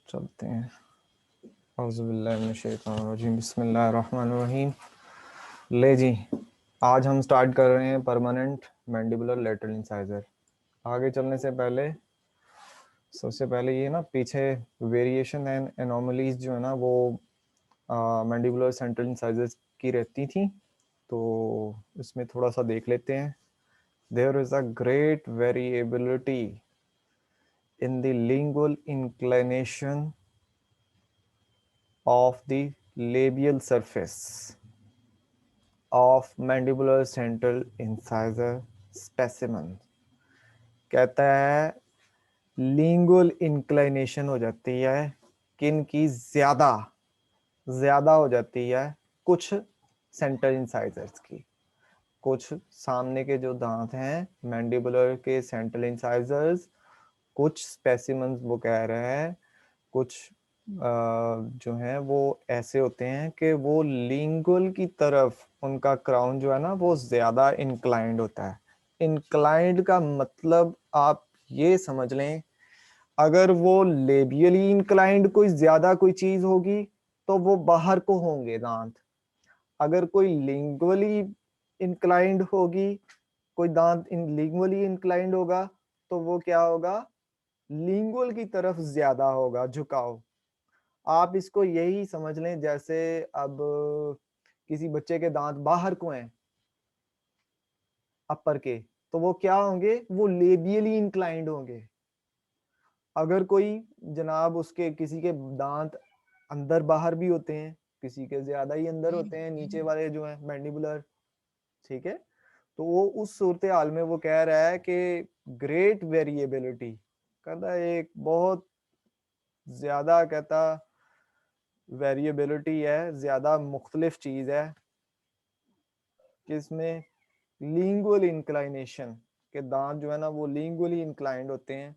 चलते हैं। औज़ुबिल्लाहिमिनश्शैतानिर्रजीम, बिस्मिल्लाहिर्रहमानिर्रहीम। ले जी, आज हम स्टार्ट कर रहे हैं परमानेंट मैंडिबुलर लेटरल इंसाइजर। आगे चलने से पहले सबसे पहले ये ना पीछे वेरिएशन एंड एनोमलीज जो है ना वो मैंडिबुलर सेंट्रल इंसाइजर्स की रहती थी, तो इसमें थोड़ा सा देख लेते हैं। There is a great variability in the lingual inclination of the labial surface of mandibular central incisor specimen। कहता है लिंगुअल इंक्लाइनेशन हो जाती है, किन की ज्यादा हो जाती है, कुछ सेंट्रल इंसाइजर्स की। कुछ सामने के जो दांत हैं मैंडिबुलर के सेंट्रल इंसाइजर्स, कुछ स्पेसिमेंस वो कह रहे हैं, कुछ जो है वो ऐसे होते हैं कि वो लिंगुअल की तरफ उनका क्राउन जो है ना वो ज्यादा इंक्लाइंड होता है। इंक्लाइंड का मतलब आप ये समझ लें, अगर वो लेबियली इंक्लाइंड कोई ज्यादा कोई चीज होगी तो वो बाहर को होंगे दांत। अगर कोई लिंगुअली इंक्लाइंड होगी, कोई दांत लिंगुअली इंक्लाइंड होगा तो वो क्या होगा, लिंगुअल की तरफ ज्यादा होगा झुकाव। आप इसको यही समझ लें जैसे अब किसी बच्चे के दांत बाहर को हैं अपर के, तो वो क्या होंगे, वो लेबियली इंक्लाइंड होंगे। अगर कोई जनाब उसके किसी के दांत अंदर बाहर भी होते हैं, किसी के ज्यादा ही अंदर होते हैं, नीचे वाले जो है मैंडिबुलर, ठीक है, तो वो उस सूरत हाल में वो कह रहा है कि ग्रेट वेरिएबिलिटी, कहता है एक बहुत ज्यादा, कहता वेरिएबिलिटी है, ज्यादा मुख्तलिफ चीज है किसमें, लिंगुअल इंक्लाइनेशन के दांत जो है ना वो लिंगुअली इंक्लाइंड होते हैं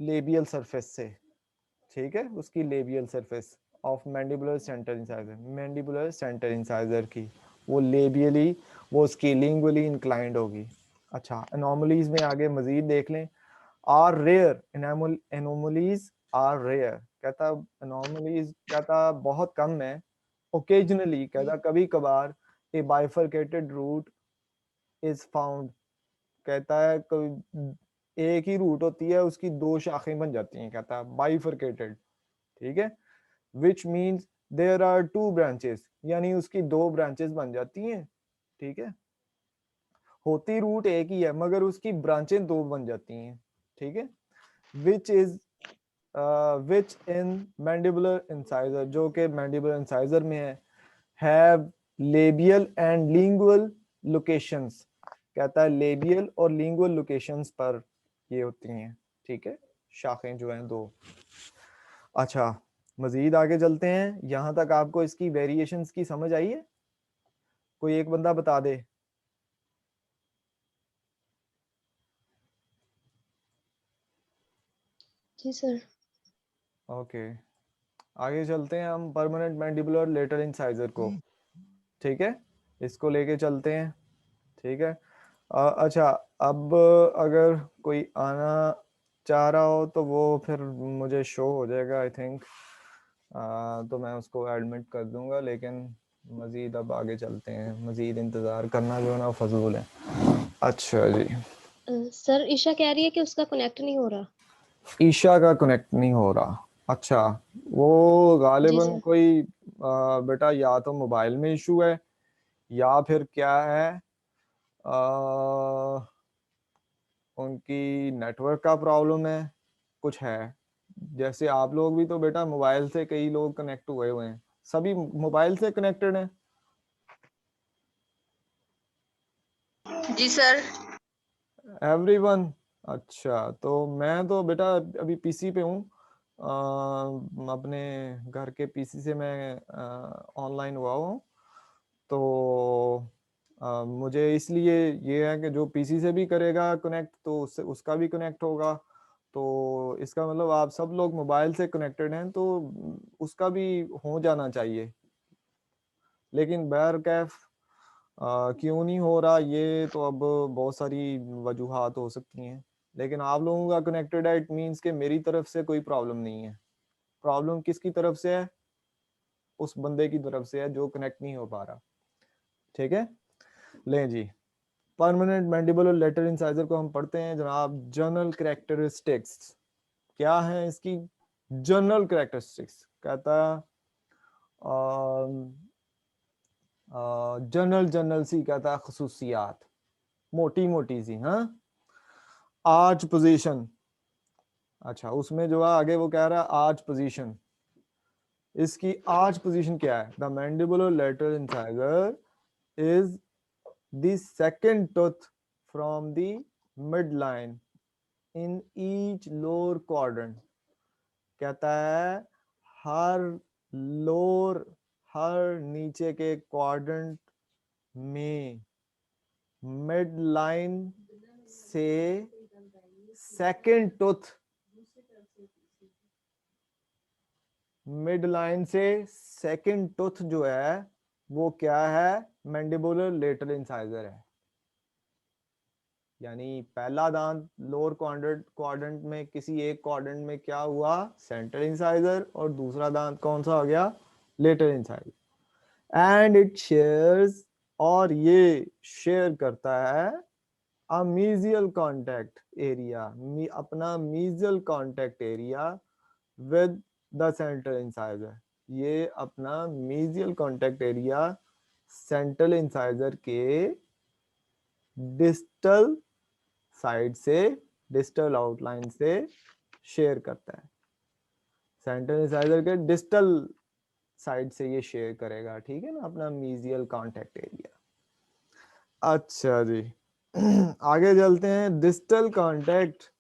लेबियल सरफेस से, ठीक है, उसकी labial surface of mandibular centre incisor, mandibular centre incisor की वो लेबियली, वो उसकी लिंगुअली इंक्लाइंड होगी। अच्छा, एनोमलीज में आगे मजीद देख लें। Are rare, anomalies are rare, कहता एनोमलीज कहता बहुत कम है। ओकेजनली, कहता कभी कभार, a bifurcated root is found, कहता है कोई एक ही रूट होती है, उसकी दो शाखें बन जाती हैं, कहता है बाइफरकेटेड, ठीक है, which means there are two branches, यानी उसकी दो ब्रांचेस बन जाती हैं, ठीक है, होती रूट एक ही है मगर उसकी ब्रांचें दो बन जाती हैं, ठीक है, which is which in mandibular incisor, जो कि मैंडिबुलर इंसाइजर में है, have labial and lingual locations, कहता है लेबियल और लिंगुअल लोकेशंस पर ये होती हैं, ठीक है, शाखें जो हैं दो। अच्छा, मजीद आगे चलते हैं। यहां तक आपको इसकी वेरिएशंस की समझ आई है? कोई एक बंदा बता दे। जी सर। ओके, आगे चलते हैं हम परमानेंट मैंडिबुलर लेटरल इंसाइजर को, ठीक है, इसको लेके चलते हैं, ठीक है। अच्छा, अब अगर कोई आना चाह रहा हो तो वो फिर मुझे शो हो जाएगा आई थिंक, तो मैं उसको एडमिट कर दूंगा, लेकिन मज़ीद अब आगे चलते हैं, मज़ीद इंतज़ार करना जो है ना फजूल है। अच्छा जी, सर ईशा कह रही है कि उसका कनेक्ट नहीं हो रहा। ईशा का कनेक्ट नहीं हो रहा। अच्छा, वो जी गालिबन सर। कोई बेटा या तो मोबाइल में इशू है या फिर क्या है, आ, उनकी नेटवर्क का प्रॉब्लम है, कुछ है। जैसे आप लोग भी तो बेटा मोबाइल से कई लोग कनेक्ट हुए हैं, सभी मोबाइल से कनेक्टेड हैं? जी सर। एवरीवन। अच्छा, तो मैं तो बेटा अभी पीसी पे हूँ, अपने घर के पीसी से मैं ऑनलाइन हुआ हूँ, तो मुझे इसलिए ये है कि जो पीसी से भी करेगा कनेक्ट तो उससे उसका भी कनेक्ट होगा, तो इसका मतलब आप सब लोग मोबाइल से कनेक्टेड हैं, तो उसका भी हो जाना चाहिए। लेकिन बहरकैफ क्यों नहीं हो रहा ये तो अब बहुत सारी वजूहात हो सकती हैं। लेकिन आप लोगों का कनेक्टेड है, इट मीन्स के मेरी तरफ से कोई प्रॉब्लम नहीं है। प्रॉब्लम किसकी तरफ से है? उस बंदे की तरफ से है जो कनेक्ट नहीं हो पा रहा। ठीक है, लें जी, परमानेंट मैंडिबुलर लेटर इंसाइजर को हम पढ़ते हैं जनाब। जनरल कैरेक्टरिस्टिक्स क्या है इसकी? जनरल कैरेक्टरिस्टिक्स कहता जनरल सी कहता है खसूसियात, मोटी मोटी सी। हाँ, आर्च पोजीशन, अच्छा उसमें जो है आगे वो कह रहा है आर्च पोजीशन। इसकी आर्च पोजीशन क्या है? The mandibular lateral incisor is the second tooth from the mid line in each lower quadrant. कहता है हर लोअर, हर नीचे के क्वाड्रेंट में मिड लाइन से सेकंड टूथ, मिड लाइन से सेकंड टूथ जो है वो क्या है? मैंडिबुलर लेटर इंसाइजर है। यानी पहला दांत लोअर क्वाड्रेंट में, किसी एक क्वाड्रेंट में क्या हुआ? सेंट्रल इंसाइजर, और दूसरा दांत कौन सा हो गया? Lateral incisor. And it shares, और ये शेयर करता है अ मीजियल कॉन्टेक्ट एरिया, अपना mesial contact area with the central incisor. ये अपना mesial contact area central incisor के डिस्टल साइड से, डिस्टल आउटलाइन से शेयर करता है। सेंट्रल इंसाइजर के डिस्टल साइड से ये शेयर करेगा, ठीक है ना, अपना मीजियल कॉन्टेक्ट एरिया। अच्छा जी, आगे चलते हैं। Distal contact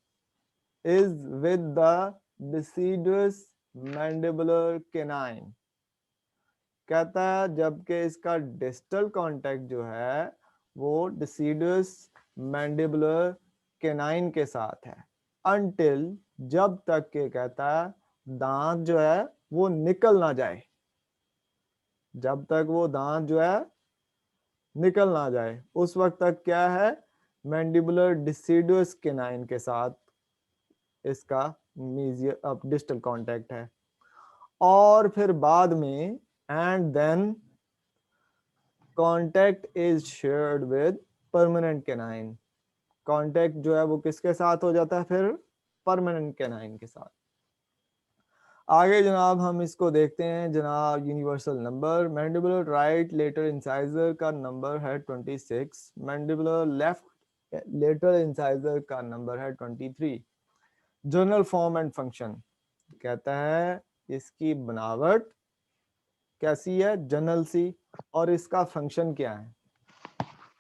is with the deciduous mandibular canine. कहता है जबकि इसका डिस्टल कॉन्टेक्ट जो है वो डिसीडुअस मैंडिबुलर कैनाइन के साथ है, अनटिल, जब तक के, कहता है दांत जो है वो निकल ना जाए, जब तक वो दांत जो है निकल ना जाए उस वक्त तक क्या है? मैंडिबुलर डिसीडुअस कैनाइन के साथ इसका डिस्टल कॉन्टेक्ट है। और फिर बाद में, and then contact is shared with permanent canine. Contact जो है वो किसके साथ हो जाता है फिर? परमानेंट कैनाइन के साथ। आगे जनाब हम इसको देखते हैं जनाब। Universal number, mandibular right lateral incisor का नंबर है 26, मैंडिबुलर लेफ्ट लेटर इंसाइजर का नंबर है 23। जनरल फॉर्म एंड फंक्शन कहता है इसकी बनावट कैसी है? जनरल सी। और इसका फंक्शन क्या है?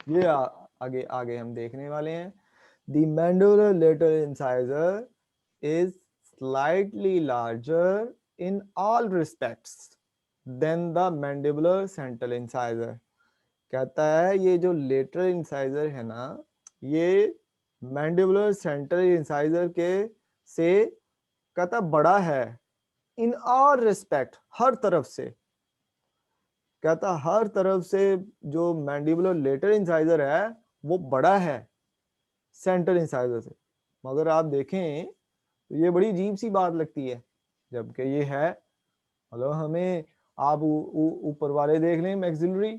ये आगे आगे हम देखने वाले हैं। The mandibular lateral incisor is slightly larger in all respects than the mandibular central incisor। कहता है ये जो लेटरल इंसाइजर है ना, ये मैंडिबुलर सेंट्रल इंसाइजर के से कहता बड़ा है, इन ऑल रिस्पेक्ट, हर तरफ से। कहता हर तरफ से जो मैंडिबुलर लेटरल इंसाइजर है वो बड़ा है सेंट्रल इंसाइजर से। मगर आप देखें तो ये बड़ी अजीब सी बात लगती है, जबकि ये है, मतलब हमें आप ऊपर वाले देख लें, मैक्सिलरी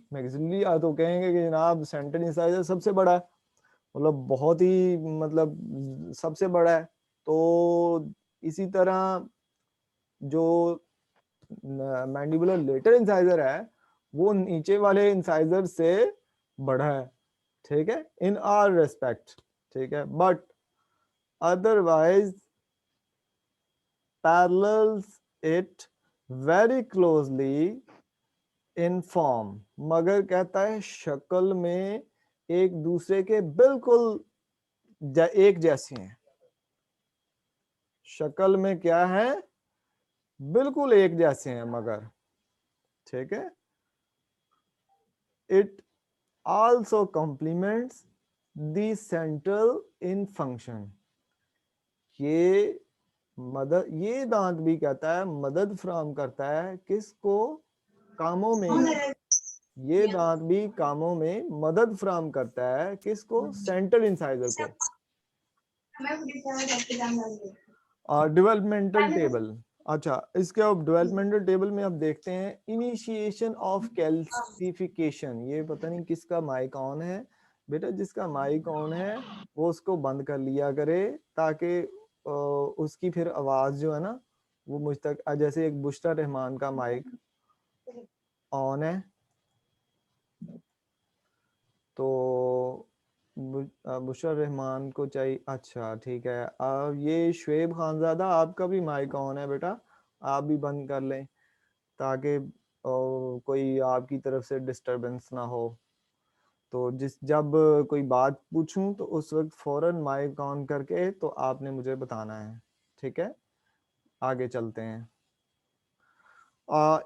तो कहेंगे कि जनाब सेंट्रल इंसाइजर सबसे बड़ा है, मतलब बहुत ही, मतलब सबसे बड़ा है। तो इसी तरह जो मैंडिबुलर लेटर इंसाइजर है वो नीचे वाले इंसाइजर से बड़ा है, ठीक है, इन आर रेस्पेक्ट, ठीक है, but otherwise parallels it very closely in form। मगर कहता है शक्ल में एक दूसरे के बिल्कुल एक जैसे हैं। शक्ल में क्या है? बिल्कुल एक जैसे हैं मगर, ठीक है। It also complements the central in function। ये मदद, ये दांत भी कहता है मदद फराहम करता है किसको? कामों में। ये दांत भी कामों में मदद फराहम करता है किसको? सेंट्रल इंसाइजर को। Developmental table. अच्छा, इसके अब डेवलपमेंटल टेबल में अब देखते हैं इनिशिएशन ऑफ कैल्सिफिकेशन। ये पता नहीं किसका माइक ऑन है बेटा, जिसका माइक ऑन है वो उसको बंद कर लिया करे, ताकि उसकी फिर आवाज जो है ना वो मुझ तक, जैसे एक बुशरा रहमान का माइक ऑन है तो बुशरा रहमान को चाहिए। अच्छा ठीक है, अब ये शुएब खानजादा आपका भी माइक ऑन है बेटा, आप भी बंद कर लें ताकि कोई आपकी तरफ से डिस्टरबेंस ना हो। तो जब कोई बात पूछूं तो उस वक्त फौरन माइक ऑन करके तो आपने मुझे बताना है, ठीक है। आगे चलते हैं।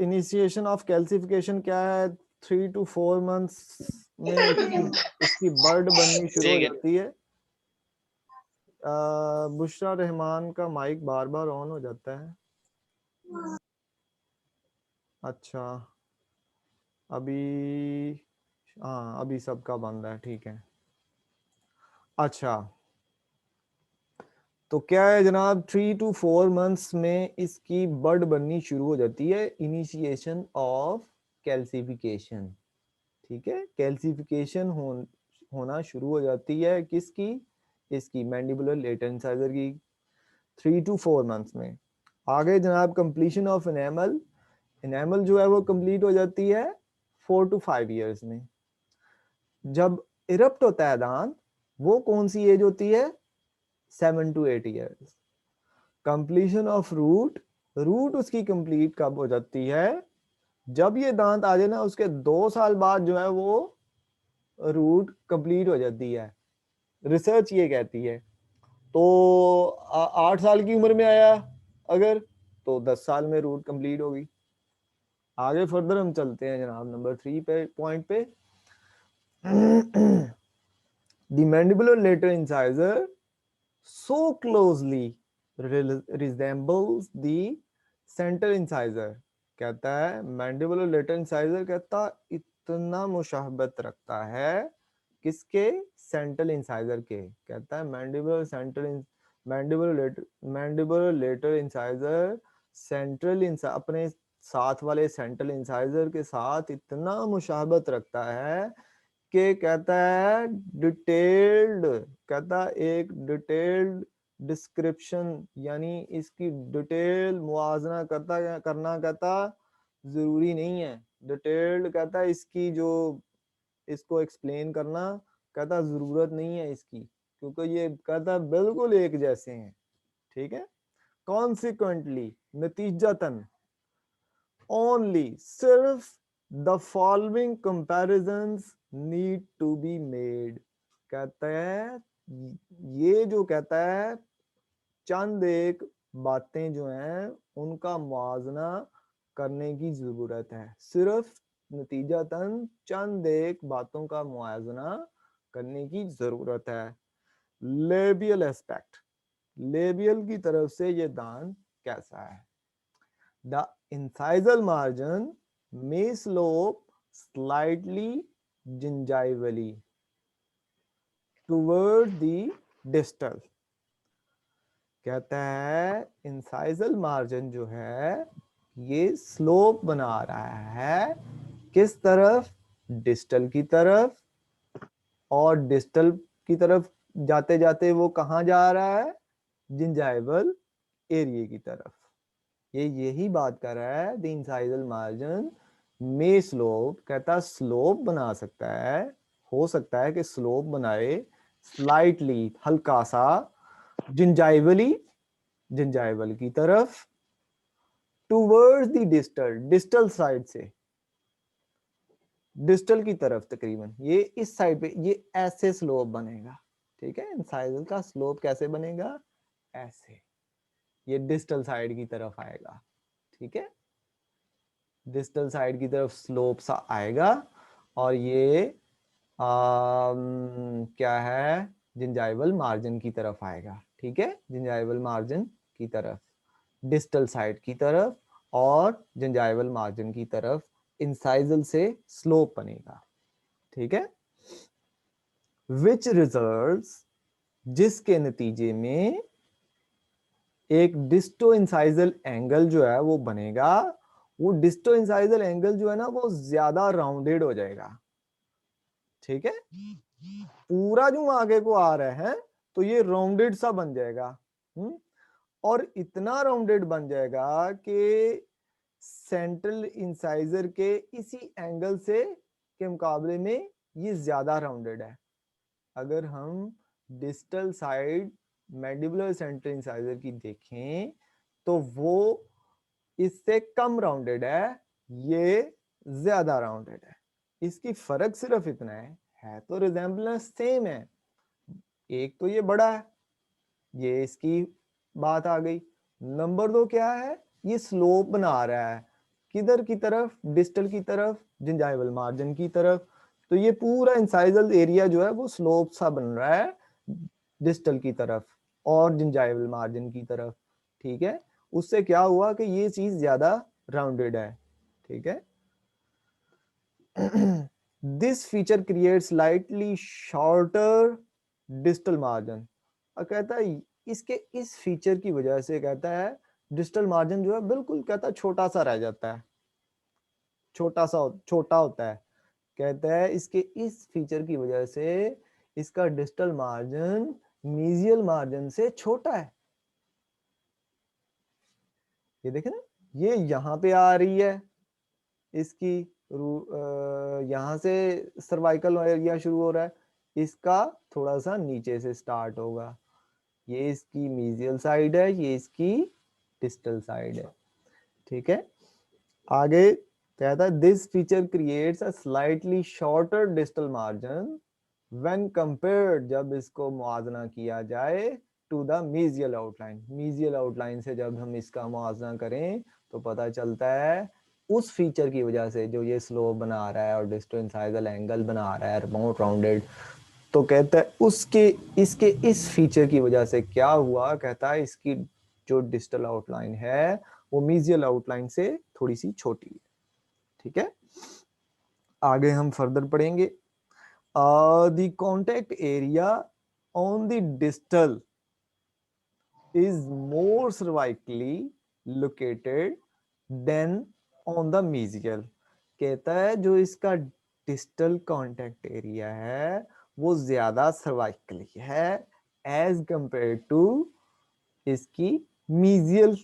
इनिशिएशन ऑफ कैल्सिफिकेशन क्या है? 3 to 4 मंथ्स में इसकी बर्ड बननी शुरू हो जाती है। बुशरा रहमान का माइक बार बार ऑन हो जाता है। अच्छा, अभी हाँ अभी सबका बंद है, ठीक है। अच्छा, तो क्या है जनाब, 3 to 4 मंथ्स में इसकी बर्ड बननी शुरू हो जाती है, इनिशिएशन ऑफ कैल्सिफिकेशन। ठीक है, कैल्सिफिकेशन होना शुरू हो जाती है किसकी? इसकी मैंडिबुलर लेटर इंसाइजर की 3 to 4 मंथ्स में। आगे जनाब कंप्लीशन ऑफ एनेमल। एनेमल जो है वो कंप्लीट हो जाती है 4 to 5 ईयर्स में। जब इरप्ट होता है दांत, वो कौन सी एज होती है? 7 to 8 years. Completion of root, root उसकी कंप्लीट कब हो जाती है? जब ये दांत आ जाए ना उसके 2 साल बाद जो है वो रूट कंप्लीट हो जाती है, रिसर्च ये कहती है। तो 8 साल की उम्र में आया अगर, तो 10 साल में रूट कंप्लीट होगी। आगे फर्दर हम चलते हैं जनाब नंबर 3 पे पॉइंट पे। The mandibular lateral incisor so closely resembles the central incisor। कहता है मैंडिबुलर लेटरल इंसाइजर, कहता इतना मुशाहबत रखता है किसके? सेंट्रल इंसाइजर के। कहता है मैंडिबुलर लेटरल इंसाइजर सेंट्रल अपने साथ वाले सेंट्रल इंसाइजर के साथ इतना मुशाहबत रखता है कि कहता है डिटेल्ड, कहता एक डिटेल्ड डिस्क्रिप्शन, यानी इसकी डिटेल मुआवजा करना कहता जरूरी नहीं है। डिटेल्ड कहता है इसकी जो इसको एक्सप्लेन करना कहता जरूरत नहीं है इसकी, क्योंकि ये कहता बिल्कुल एक जैसे हैं। ठीक है, कॉन्सिक्वेंटली नतीजतन ओनली सिर्फ the following comparisons need to be made. कहता है ये जो कहता है चंद एक बातें जो हैं उनका मुआवजा करने की जरूरत है। सिर्फ नतीजतन चंद एक बातों का मुआवजा करने की जरूरत है। लेबियल एस्पेक्ट, लेबियल की तरफ से ये दांत कैसा है? The incisal margin may slope slightly gingivally toward the distal। कहता है इंसाइजल मार्जिन जो है ये स्लोप बना रहा है किस तरफ? डिस्टल की तरफ। और डिस्टल की तरफ जाते जाते वो कहाँ जा रहा है? जिंजाइवल एरिया की तरफ। ये यही बात कर रहा है द इंसाइजल मार्जिन में स्लोप, कहता स्लोप बना सकता है, हो सकता है कि स्लोप बनाए स्लाइटली, हल्का सा, जिंजाइवली, जिंजाइवल की तरफ, towards the distal, distal side से डिस्टल की तरफ तकरीबन, ये इस साइड पे ये ऐसे स्लोप बनेगा। ठीक है, इंसाइजल का स्लोप कैसे बनेगा? ऐसे, ये डिस्टल साइड की तरफ आएगा। ठीक है, डिस्टल साइड की तरफ स्लोप सा आएगा और ये क्या है? जिंजाइवल मार्जिन की तरफ आएगा। ठीक है, जिंजाइवल मार्जिन की तरफ, डिस्टल साइड की तरफ और जिंजाइवल मार्जिन की तरफ इंसाइजल से स्लोप बनेगा। ठीक है, which results जिसके नतीजे में एक डिस्टो इंसाइजल एंगल जो है वो बनेगा। वो डिस्टो इंसाइजल एंगल जो है ना वो ज्यादा राउंडेड हो जाएगा। ठीक है, पूरा जो आगे को आ रहा है तो ये राउंडेड सा बन जाएगा। और इतना राउंडेड बन जाएगा कि सेंट्रल इंसाइजर के इसी एंगल से के मुकाबले में ये ज्यादा राउंडेड है। अगर हम distal side mandibular central incisor की देखें तो वो इससे कम राउंडेड है, ये ज्यादा राउंडेड है। इसकी फर्क सिर्फ इतना है तो रिजेम्बलेंस सेम है। एक तो ये बड़ा है, ये इसकी बात आ गई। नंबर 2 क्या है, ये स्लोप बना रहा है किधर की तरफ, डिस्टल की तरफ, जिंजाइवल मार्जिन की तरफ। तो ये पूरा इंसाइजल एरिया जो है वो स्लोप सा बन रहा है डिस्टल की तरफ और जिंजाइवल मार्जिन की तरफ। ठीक है, उससे क्या हुआ कि ये चीज ज्यादा राउंडेड है। ठीक है, this feature create slightly shorter distal margin. और कहता है इसके इस फीचर की वजह से कहता है डिस्टल मार्जिन जो है बिल्कुल कहता है छोटा सा रह जाता है, छोटा होता है। कहता है इसके इस फीचर की वजह से इसका डिस्टल मार्जिन मीजियल मार्जिन से छोटा है। ये देखे ना, ये यहाँ पे आ रही है इसकी यहाँ से सर्वाइकल एरिया शुरू हो रहा है, इसका थोड़ा सा नीचे से स्टार्ट होगा। ये इसकी मीजियल साइड है, ये इसकी डिस्टल साइड है। ठीक है, आगे कहता है this feature creates a slightly shorter distal margin when compared, जब इसको मुआवजा किया जाए to the mesial outline. Mesial outline से जब हम इसका मुआवजा करें तो पता चलता है उस फीचर की वजह से जो ये स्लोप बना रहा है और डिस्टल इंसाइजल एंगल बना रहा है रिमोट राउंडेड, तो कहता है उसके इसके इस फीचर की वजह से क्या हुआ, कहता है इसकी जो डिस्टल आउटलाइन है वो मीजियल आउटलाइन से थोड़ी सी छोटी है। ठीक है, आगे हम फर्दर पढ़ेंगे। The contact area on the distal is more cervically located than on the mesial। कहता है जो इसका डिस्टल कॉन्टेक्ट एरिया है वो ज्यादा सर्वाइकली है एज कंपेयर टू इसकी मीजियल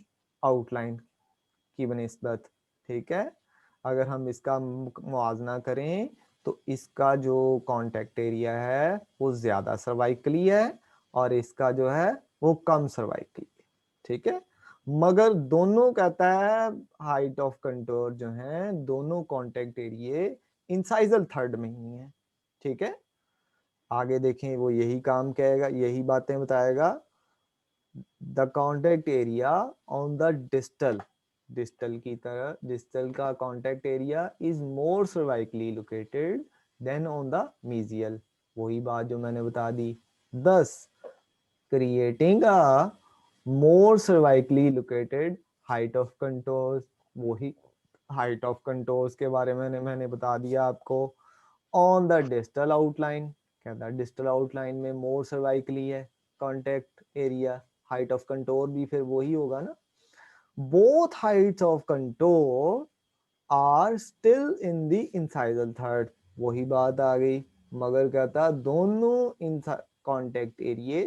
आउटलाइन की बनिस्बत। ठीक है, अगर हम इसका मुआवजा करें तो इसका जो कॉन्टेक्ट एरिया है वो ज्यादा सर्वाइकली है और इसका जो है वो कम सर्वाइकली है। ठीक है, मगर दोनों कहता है हाइट ऑफ कंटूर जो है दोनों कॉन्टेक्ट एरिया इंसाइजल थर्ड में ही है। ठीक है, आगे देखें वो यही काम कहेगा, यही बातें बताएगा। The contact area on the distal, distal की तरह डिस्टल का contact area is more cervically located than on the mesial. वही बात जो मैंने बता दी, thus creating a more cervically located height of contours. वही हाइट ऑफ कंटोर्स के बारे में मैंने बता दिया आपको। ऑन द डिस्टल आउटलाइन, कहता है डिस्टल आउटलाइन में मोर सर्वाइकली है contact area, height of contour भी फिर वही होगा ना। Both heights of contour are still in the incisal third. वही बात आ गई, मगर कहता दोनों कॉन्टेक्ट एरिया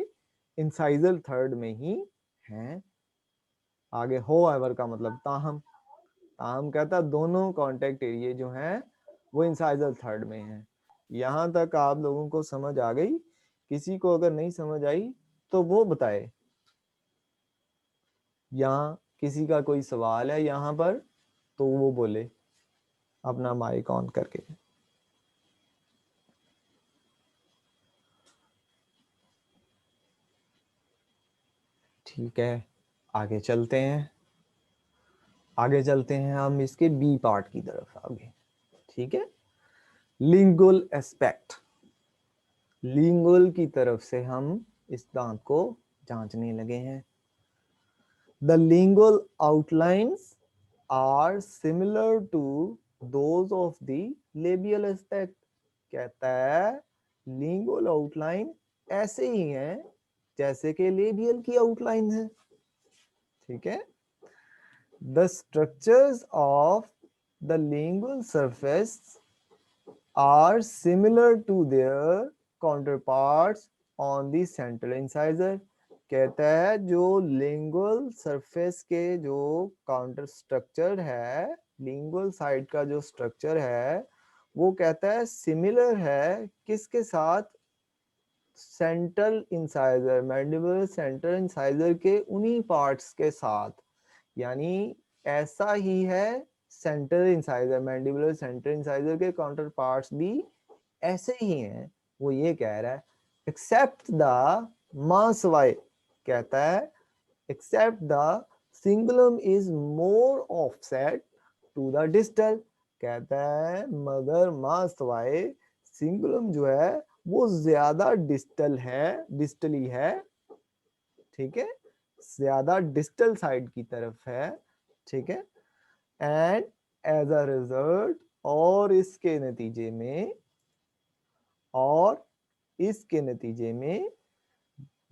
इंसाइजल थर्ड में ही हैं। आगे हो एवर का मतलब ताहम, ताहम कहता दोनों कॉन्टेक्ट एरिया जो हैं वो इंसाइजल थर्ड में हैं। यहां तक आप लोगों को समझ आ गई? किसी को अगर नहीं समझ आई तो वो बताए। यहाँ किसी का कोई सवाल है यहाँ पर तो वो बोले अपना माइक ऑन करके। ठीक है, आगे चलते हैं, आगे चलते हैं हम इसके बी पार्ट की तरफ आगे। ठीक है, लिंगुअल एस्पेक्ट, लिंगुअल की तरफ से हम इस दांत को जांचने लगे हैं। The lingual outlines are similar to those of the labial aspect. कहता है लिंगुअल आउटलाइन ऐसे ही हैं जैसे कि लेबियल की आउटलाइन है, ठीक है। The structures of the lingual surface are similar to their counterparts on the central incisor. कहता है जो लिंगुअल सरफेस के जो काउंटर स्ट्रक्चर है, लिंगुअल साइड का जो स्ट्रक्चर है, वो कहता है सिमिलर है किसके साथ, central incisor, mandibular central incisor के उन्हीं पार्ट्स के साथ। यानी ऐसा ही है central incisor, mandibular central incisor के काउंटर पार्ट्स भी ऐसे ही हैं। वो ये कह रहा है एक्सेप्ट द मांसवाई, कहता है except the cingulum is more offset to the distal. कहता है मगर मांसवाई सिंगुलम जो है वो ज्यादा डिस्टल है, डिस्टली है, ठीक है, ज्यादा डिस्टल साइड की तरफ है, ठीक है। एंड एज अ रिजल्ट, और इसके नतीजे में, और इसके नतीजे में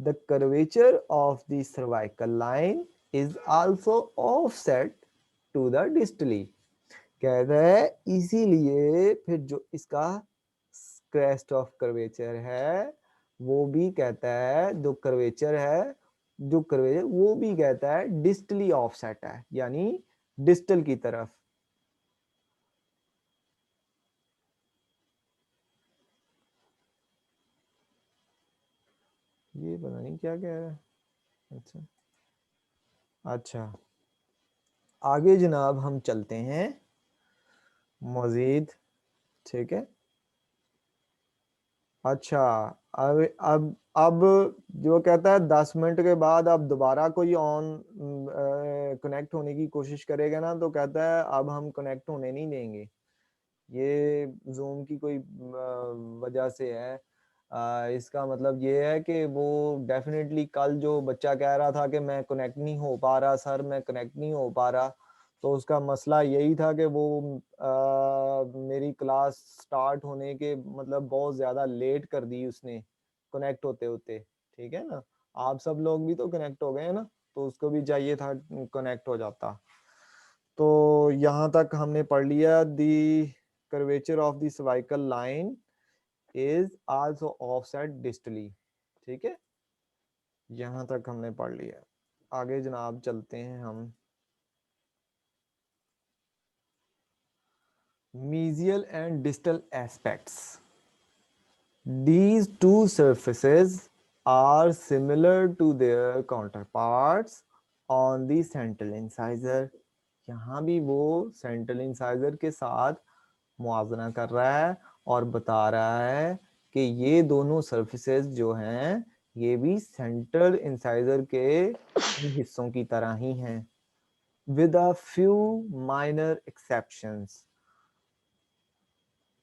the curvature of the cervical line is also offset to the distally। कहता है इसीलिए फिर जो इसका क्रेस्ट ऑफ कर्वेचर है वो भी कहता है, जो कर्वेचर है, जो कर्वेचर वो भी कहता है डिस्टली ऑफसेट है, यानी डिस्टल की तरफ। ये पता नहीं क्या कह रहा है। अच्छा अच्छा, आगे जनाब हम चलते हैं मजीद, ठीक है। अच्छा, अब जो कहता है 10 मिनट के बाद अब दोबारा कोई ऑन कनेक्ट होने की कोशिश करेगा ना, तो कहता है अब हम कनेक्ट होने नहीं देंगे। ये जूम की कोई वजह से है। इसका मतलब ये है कि वो डेफिनेटली कल जो बच्चा कह रहा था कि मैं कनेक्ट नहीं हो पा रहा सर, मैं कनेक्ट नहीं हो पा रहा, तो उसका मसला यही था कि वो मेरी क्लास स्टार्ट होने के मतलब बहुत ज़्यादा लेट कर दी उसने कनेक्ट होते होते, ठीक है ना। आप सब लोग भी तो कनेक्ट हो गए ना, तो उसको भी चाहिए था कनेक्ट हो जाता। तो यहाँ तक हमने पढ़ लिया the curvature of the cervical line is also offset distally, ठीक है। यहाँ तक हमने पढ़ लिया। आगे जनाब चलते हैं हम mesial and distal aspects. These two surfaces are similar to their counterparts on the central incisor। यहाँ भी वो सेंट्रल इंसाइजर के साथ मुआवजना कर रहा है और बता रहा है कि ये दोनों सर्फेसेस जो हैं ये भी सेंट्रल इंसाइजर के हिस्सों की तरह ही हैं, with a few minor exceptions।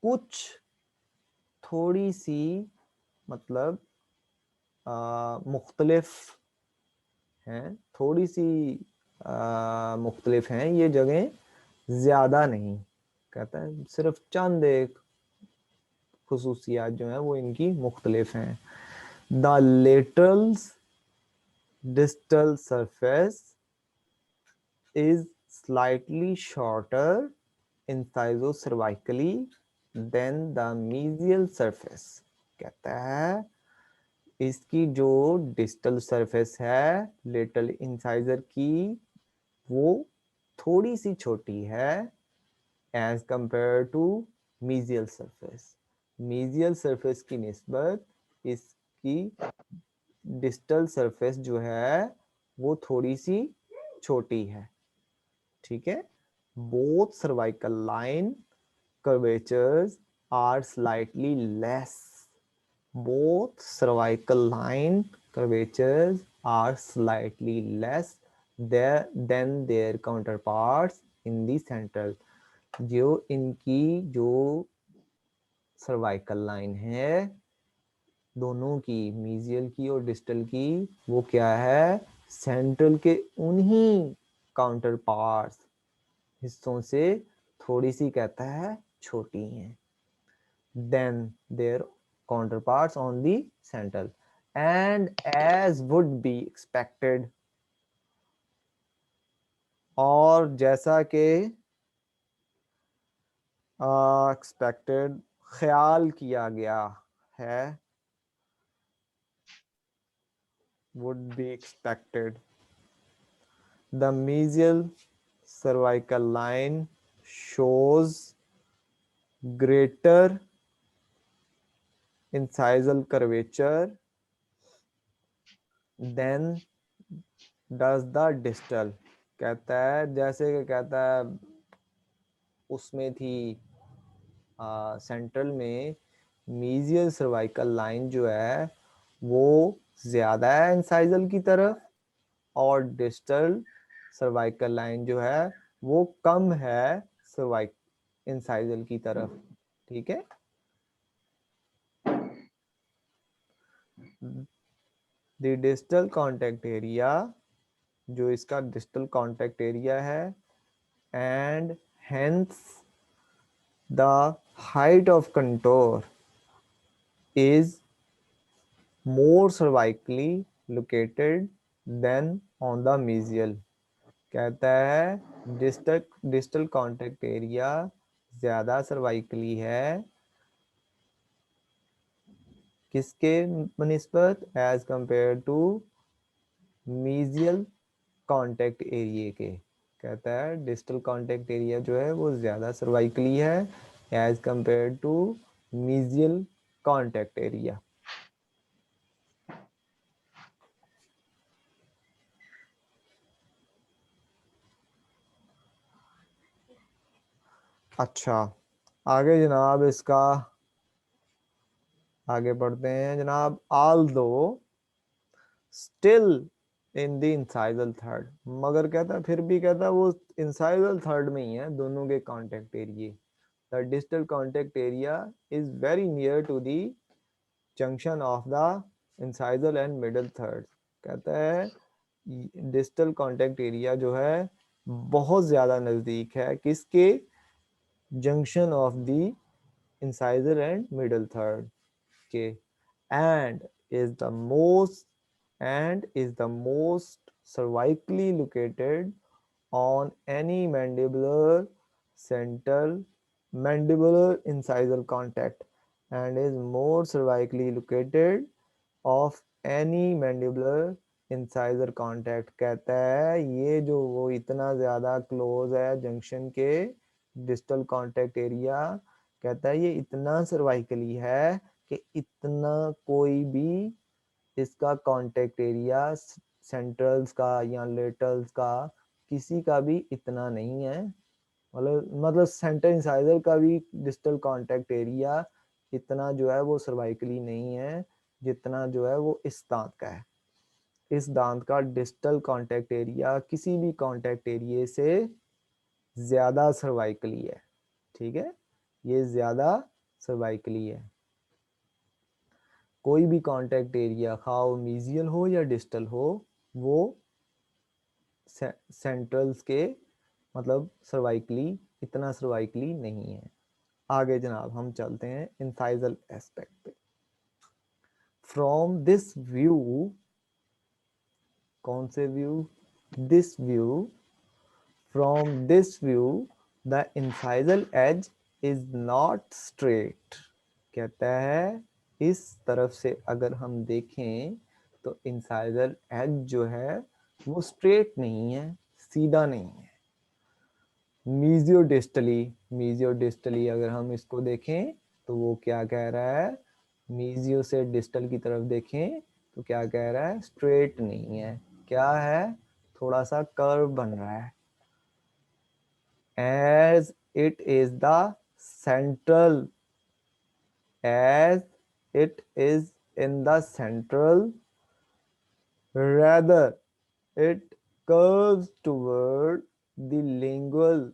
कुछ थोड़ी सी मतलब मुख्तलिफ हैं, थोड़ी सी मुख्तलिफ हैं ये जगह, ज़्यादा नहीं। कहता है सिर्फ चंद एक खुसूसियात जो हैं वो इनकी मुख्तलिफ हैं। The laterals distal surface is slightly shorter incisor-cervically than the mesial surface। कहता है इसकी जो डिस्टल सरफेस है लेटरल इंसाइजर की वो थोड़ी सी छोटी है as compare to mesial surface. Mesial surface की निस्बत इसकी डिस्टल सरफेस जो है वो थोड़ी सी छोटी है, ठीक है। Both cervical line curvatures are slightly less. Both cervical line curvatures are slightly less than their counterparts in the central. जो इनकी जो सर्वाइकल लाइन है दोनों की, मीजियल की और डिस्टल की, वो क्या है सेंट्रल के उन्हीं काउंटर पार्ट्स हिस्सों से थोड़ी सी कहता है छोटी हैं than their counterparts on the central. and as would be expected, और जैसा कि एक्सपेक्टेड ख्याल किया गया है, would be expected. The mesial cervical line shows greater incisal curvature than does the distal. कहता है जैसे कि कहता है उसमें थी सेंट्रल में मीजियल सर्वाइकल लाइन जो है वो ज्यादा है इंसाइजल की तरफ, और डिस्टल सर्वाइकल लाइन जो है वो कम है सर्वाइक इंसाइजल की तरफ। ठीक है, द डिस्टल कॉन्टैक्ट एरिया, जो इसका डिस्टल कॉन्टैक्ट एरिया है, and hence the height of contour is more cervically located than on the mesial. कहता है डिस्टल कॉन्टैक्ट एरिया ज्यादा सर्वाइकली है किसके निस्बत, as compare to mesial contact area के। कहता है डिस्टल कॉन्टैक्ट एरिया जो है वो ज्यादा सर्वाइकली है as compare to mesial contact area. अच्छा, आगे जनाब इसका आगे बढ़ते हैं जनाब। although still in the incisal third, मगर कहता है फिर भी कहता है वो इंसाइजल थर्ड में ही है दोनों के contact area. The distal contact area is very near to the junction of the incisal and middle third. कहता है डिस्टल कॉन्टेक्ट एरिया जो है बहुत ज्यादा नजदीक है किसके, junction of the incisal and middle third के, and is the most cervically located on any mandibular incisal contact, and is more cervically located of any mandibular incisor contact। कहता है ये जो वो इतना ज्यादा क्लोज है जंक्शन के डिस्टल कॉन्टेक्ट एरिया, कहता है ये इतना सर्वाइकली है कि इतना कोई भी इसका कॉन्टेक्ट एरिया सेंट्रल्स का या लेटरल्स का किसी का भी इतना नहीं है। मतलब सेंटर इंसाइजर का भी डिस्टल कॉन्टेक्ट एरिया इतना जो है वो सर्वाइकली नहीं है जितना जो है वो इस दांत का है। इस दांत का डिस्टल कॉन्टेक्ट एरिया किसी भी कॉन्टेक्ट एरिया से ज्यादा सर्वाइकली है। ठीक है, ये ज्यादा सर्वाइकली है। कोई भी कॉन्टेक्ट एरिया खाओ मीजियल हो या डिस्टल हो वो सेंट्रल्स के मतलब सर्वाइकली इतना सर्वाइकली नहीं है। आगे जनाब हम चलते हैं इंसाइजल एस्पेक्ट पे। फ्रॉम दिस व्यू, कौन से view, this view, from this view the incisal edge is not straight. कहता है इस तरफ से अगर हम देखें तो इंसाइजल एज जो है वो स्ट्रेट नहीं है, सीधा नहीं है। मीजियोडिस्टली अगर हम इसको देखें तो वो क्या कह रहा है, मीजियो से डिस्टल की तरफ देखें तो क्या कह रहा है, स्ट्रेट नहीं है, क्या है, थोड़ा सा कर्व बन रहा है। As it is the central, as it is in the central, rather it curves toward the lingual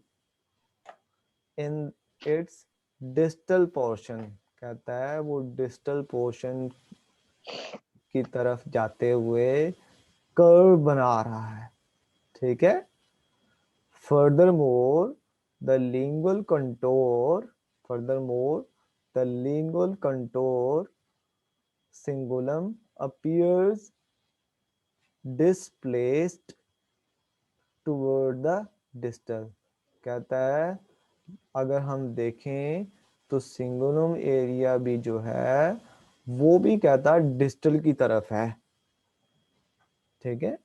in its distal portion। कहता है वो डिस्टल पोर्शन की तरफ जाते हुए कर्व बना रहा है। ठीक है, furthermore the lingual contour cingulum appears displaced toward the distal। कहता है अगर हम देखें तो सिंगुलम एरिया भी जो है वो भी कहता है डिस्टल की तरफ है। ठीक है,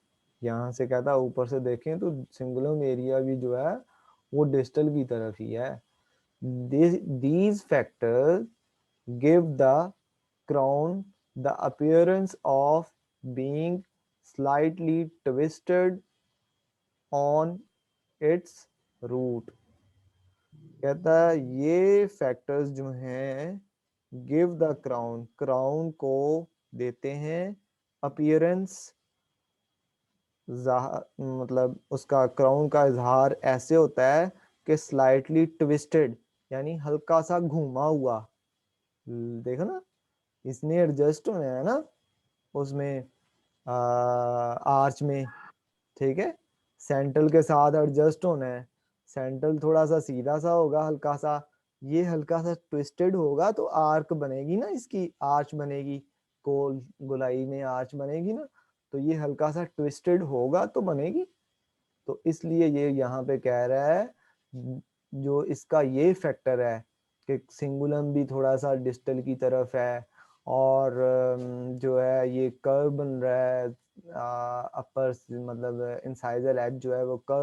यहां से कहता है ऊपर से देखें तो सिंगुलम एरिया भी जो है वो डिस्टल की तरफ ही है। these factors give the crown the appearance of being slightly twisted on its root। कहता है ये फैक्टर्स जो हैं गिव द क्राउन, क्राउन को देते हैं अपीयरेंस, मतलब उसका क्राउन का इजहार ऐसे होता है कि स्लाइटली ट्विस्टेड यानी हल्का सा घूमा हुआ। देखो ना, इसने एडजस्ट होना है ना उसमें आर्च में। ठीक है, सेंट्रल के साथ एडजस्ट होना है। सेंट्रल थोड़ा सा सीधा सा होगा, हल्का सा, ये हल्का सा ट्विस्टेड होगा तो आर्क बनेगी ना, इसकी आर्च बनेगी, गोलाई में आर्च बनेगी ना, तो ये हल्का सा ट्विस्टेड होगा तो बनेगी। तो इसलिए ये यहाँ पे कह रहा है जो इसका ये फैक्टर है कि सिंगुलम भी थोड़ा सा डिस्टल की तरफ है और जो है ये कर्व बन रहा है अपर, मतलब इंसाइजर एज जो है वो कर्व